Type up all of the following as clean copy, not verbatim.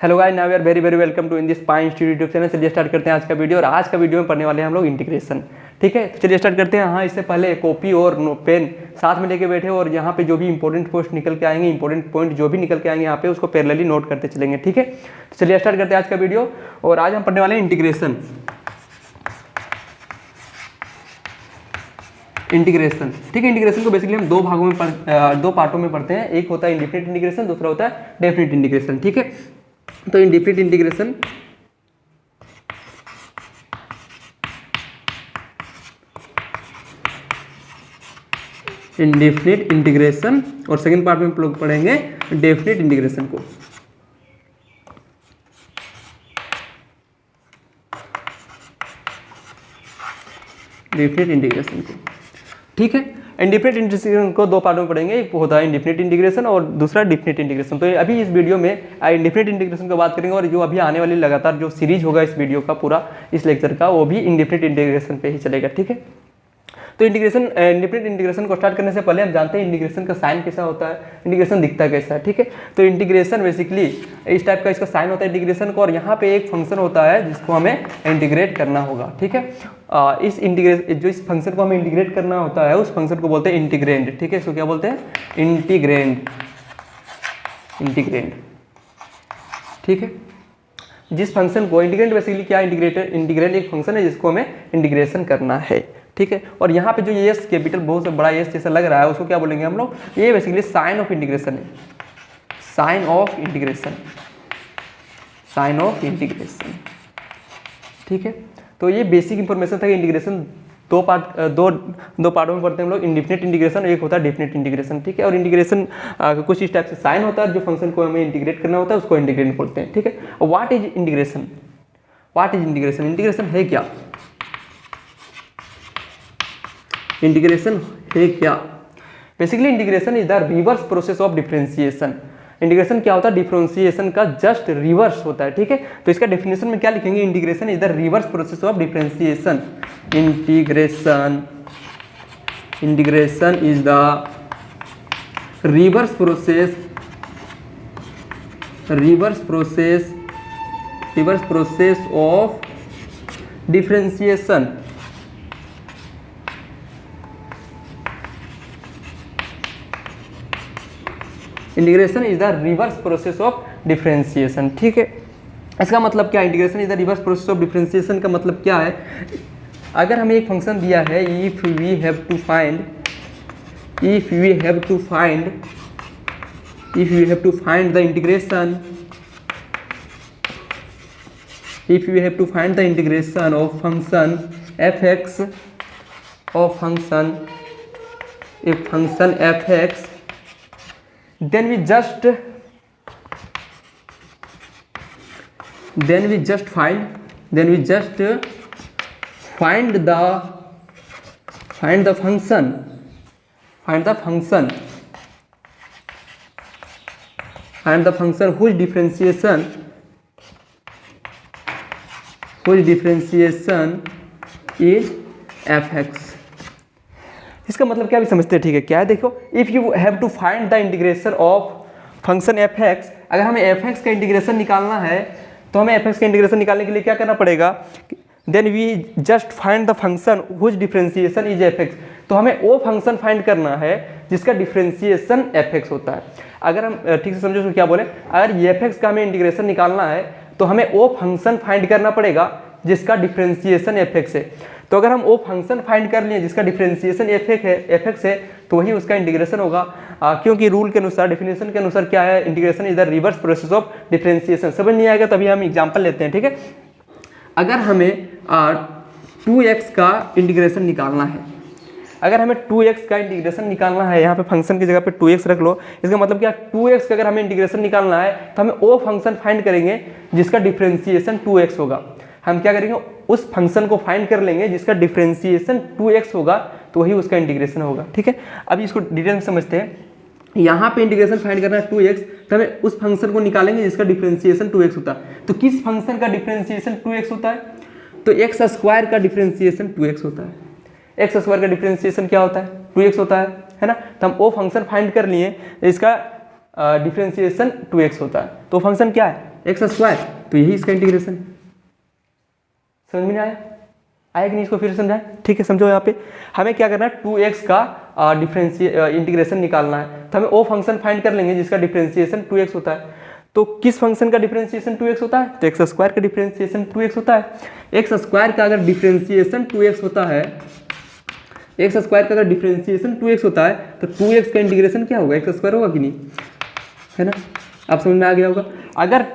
Hello guys, now we are very very welcome to in this Pi institute YouTube channel. चलिए start करते हैं आज का video. और आज का वीडियो में पढ़ने वाले हैं हम लोग इंटीग्रेशन। ठीक है, तो चलिए स्टार्ट करते हैं। हाँ, इससे पहले कॉपी और पेन साथ में लेके बैठे और यहाँ पे जो भी इंपॉर्टेंट पोस्ट निकल के आएंगे, इंपॉर्टेंट पॉइंट जो भी निकल के आएंगे यहाँ पे उसको पैरेलली नोट करते चलेंगे। ठीक है, तो चलिए स्टार्ट करते हैं आज का वीडियो। और आज हम पढ़ने वाले हैं इंटीग्रेशन। ठीक है, इंटीग्रेशन को बेसिकली हम दो पार्टों में पढ़ते हैं। एक होता है इंडेफिनिट इंटीग्रेशन, दूसरा होता है डेफिनिट इंटीग्रेशन। ठीक है, तो इंडेफिनिट इंटीग्रेशन और सेकंड पार्ट में हम लोग पढ़ेंगे डेफिनिट इंटीग्रेशन को। ठीक है, इंडेफिनिट इंटीग्रेशन को दो पार्ट में पढ़ेंगे। एक होता है इंडेफिनिट इंटीग्रेशन और दूसरा डेफिनिट इंटीग्रेशन। तो अभी इस वीडियो में इंडेफिनिट इंटीग्रेशन की बात करेंगे और जो अभी आने वाली लगातार जो सीरीज होगा इस वीडियो का पूरा इस लेक्चर का, वो भी इंडेफिनिट इंटीग्रेशन पे ही चलेगा। ठीक है, तो इंडेफिनिट इंटीग्रेशन को स्टार्ट करने से पहले हम जानते हैं इंटीग्रेशन का साइन कैसा होता है, इंटीग्रेशन दिखता कैसा है। ठीक है, तो इंटीग्रेशन बेसिकली इस टाइप का इसका साइन होता है इंटीग्रेशन को, और यहाँ पे एक फंक्शन होता है जिसको हमें इंटीग्रेट करना होगा। ठीक है, इस फंक्शन को हमें इंटीग्रेट करना होता है, उस फंक्शन को बोलते हैं इंटीग्रेंड। ठीक है, इसको क्या बोलते हैं? इंटीग्रेंड। ठीक है, जिस फंक्शन को इंटीग्रेंड बेसिकली क्या इंटीग्रेंड एक फंक्शन है जिसको हमें इंटीग्रेशन करना है। ठीक है, और यहाँ पे जो एस कैपिटल बहुत बड़ा एस जैसा लग रहा है उसको क्या बोलेंगे हम लोग? ये बेसिकली साइन ऑफ इंटीग्रेशन है। Sign of integration. ठीक है, तो ये बेसिक इंफॉर्मेशन था कि इंटीग्रेशन दो पार्टों में पढ़ते हैं हम लोग, इंडेफिनिट इंटीग्रेशन, एक होता है डेफिनिट इंटीग्रेशन। ठीक है, और इंटीग्रेशन कुछ इस टाइप से साइन होता है, जो फंक्शन को हमें इंटीग्रेट करना होता है उसको इंटीग्रेट बोलते हैं। ठीक है, व्हाट इज इंटीग्रेशन? इंटीग्रेशन है क्या? इंटीग्रेशन है क्या? Basically integration is the reverse process of differentiation. Integration क्या होता है? डिफरेंशिएशन का जस्ट रिवर्स होता है। ठीक है, तो इसका डेफिनेशन में क्या लिखेंगे? Integration is the reverse process of differentiation. Integration is the reverse process of differentiation. Integration is the reverse process of differentiation. ठीक है, इसका मतलब क्या है? Integration is the reverse process of differentiation का मतलब क्या है? अगर हमें एक फंक्शन दिया है, if we have to find the integration of function f(x), then we just find the function whose differentiation is f(x). इसका मतलब क्या भी समझते हैं? ठीक है, क्या है? देखो, if you have to find the integration of function f(x), अगर हमें f(x) का इंटीग्रेशन निकालना है तो हमें f(x) का इंटीग्रेशन निकालने के लिए क्या करना पड़ेगा? Then we just find the function whose differentiation is f(x). तो हमें वो फंक्शन फाइंड करना है जिसका डिफरेंशिएशन f(x) होता है। अगर हम ठीक से समझो तो क्या बोले, अगर f(x) का हमें इंटीग्रेशन निकालना है तो हमें वो फंक्शन फाइंड करना पड़ेगा जिसका डिफरेंशिएशन f(x) है। तो अगर हम वो फंक्शन फाइंड कर लिए जिसका डिफरेंशिएशन f(x) है तो वही उसका इंटीग्रेशन होगा, क्योंकि रूल के अनुसार, डेफिनेशन के अनुसार क्या है? Integration is the reverse process of differentiation. समझ नहीं आएगा तभी हम एग्जांपल लेते हैं। ठीक है, अगर हमें 2x का इंटीग्रेशन निकालना है, यहाँ पे फंक्शन की जगह पे 2x रख लो। इसका मतलब क्या? 2x का अगर हमें इंटीग्रेशन निकालना है तो हमें वो फंक्शन फाइंड करेंगे जिसका डिफरेंशिएशन 2x होगा। हम क्या करेंगे? उस फंक्शन को फाइंड कर लेंगे जिसका डिफरेंशिएशन 2x होगा, तो वही उसका इंटीग्रेशन होगा। ठीक है, अभी इसको डिटेल में समझते हैं। यहाँ पे इंटीग्रेशन फाइंड करना है 2x, तो हमें उस फंक्शन को निकालेंगे जिसका डिफरेंशिएशन 2x होता है। तो किस फंक्शन का डिफरेंशिएशन 2x होता है? तो एक्स स्क्वायर का डिफरेंशिएशन 2x होता है। एक्स स्क्वायर का डिफरेंशिएशन क्या होता है? 2x होता है ना। तो हम वो फंक्शन फाइंड कर लिए इसका डिफरेंशिएशन 2x होता है। तो फंक्शन क्या है? एक्स स्क्वायर, तो यही इसका इंटीग्रेशन। समझ में नहीं आया? आया कि नहीं? इसको फिर समझाएं। ठीक है, समझो। यहाँ पे हमें क्या करना है, 2x का इंटीग्रेशन निकालना है। तो हमें वो फंक्शन फाइंड कर लेंगे जिसका डिफरेंशिएशन 2x होता है। तो किस फंक्शन का डिफरेंशिएशन 2x होता है? तो एक्स स्क्वायर का डिफरेंशिएशन 2x होता है। एक्स स्क्वायर का अगर डिफरेंशिएशन 2x होता है, एक्स स्क्वायर का अगर डिफरेंशिएशन 2x होता है तो 2x का इंटीग्रेशन क्या होगा? एक्स स्क्वायर होगा कि नहीं, है ना? आप समझ में आ गया होगा। अगर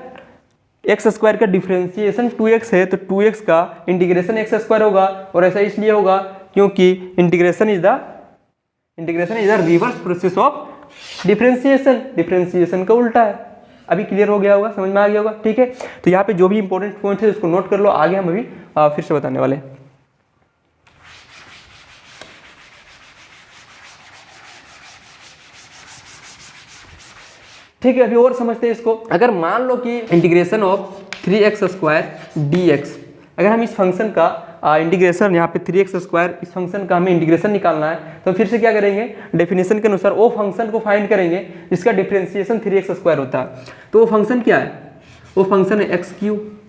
एक्स स्क्वायर का डिफरेंशिएशन 2x है तो 2x का इंटीग्रेशन एक्स स्क्वायर होगा, और ऐसा इसलिए होगा क्योंकि integration is the reverse process of differentiation. Differentiation का उल्टा है। अभी क्लियर हो गया होगा, समझ में आ गया होगा। ठीक है, तो यहाँ पे जो भी इंपॉर्टेंट पॉइंट है उसको नोट कर लो, आगे हम अभी फिर से बताने वाले हैं। ठीक है, अभी और समझते हैं इसको। अगर मान लो कि integration of 3x square dx, अगर हम इस फंक्शन का इंटीग्रेशन यहाँ पे 3x स्क्वायर, इस फंक्शन का हमें इंटीग्रेशन निकालना है, तो फिर से क्या करेंगे, डेफिनेशन के अनुसार वो फंक्शन को फाइंड करेंगे जिसका डिफरेंशिएशन 3x स्क्वायर होता है। तो वो फंक्शन क्या है? वो फंक्शन है एक्स क्यूब।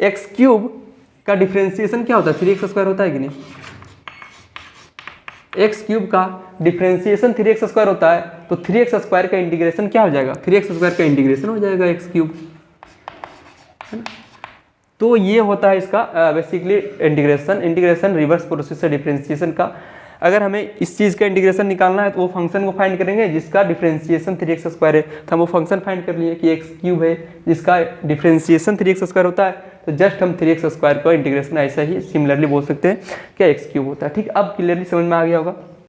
एक्स क्यूब का डिफरेंशिएशन क्या होता है? 3x स्क्वायर होता है कि नहीं? एक्स क्यूब का डिफरेंशिएशन 3x स्क्वायर होता है, तो 3x स्क्वायर का इंटीग्रेशन क्या हो जाएगा? 3x स्क्वायर का इंटीग्रेशन हो जाएगा एक्स क्यूब। तो ये होता है इसका बेसिकली इंटीग्रेशन रिवर्स प्रोसेस है डिफरेंशिएशन का। अगर हमें इस चीज़ का इंटीग्रेशन निकालना है तो वो फंक्शन को फाइंड करेंगे जिसका डिफरेंशिएशन 3x स्क्वायर है। तो हम वो फंक्शन फाइंड कर लिए कि एक्स क्यूब है जिसका डिफरेंशिएशन 3x स्क्वायर होता है, तो जस्ट हम 3x स्क्वायर का इंटीग्रेशन ऐसा ही सिमिलरली बोल सकते हैं क्या एक्स क्यूब होता है। ठीक, अब क्लियरली समझ में आ गया होगा।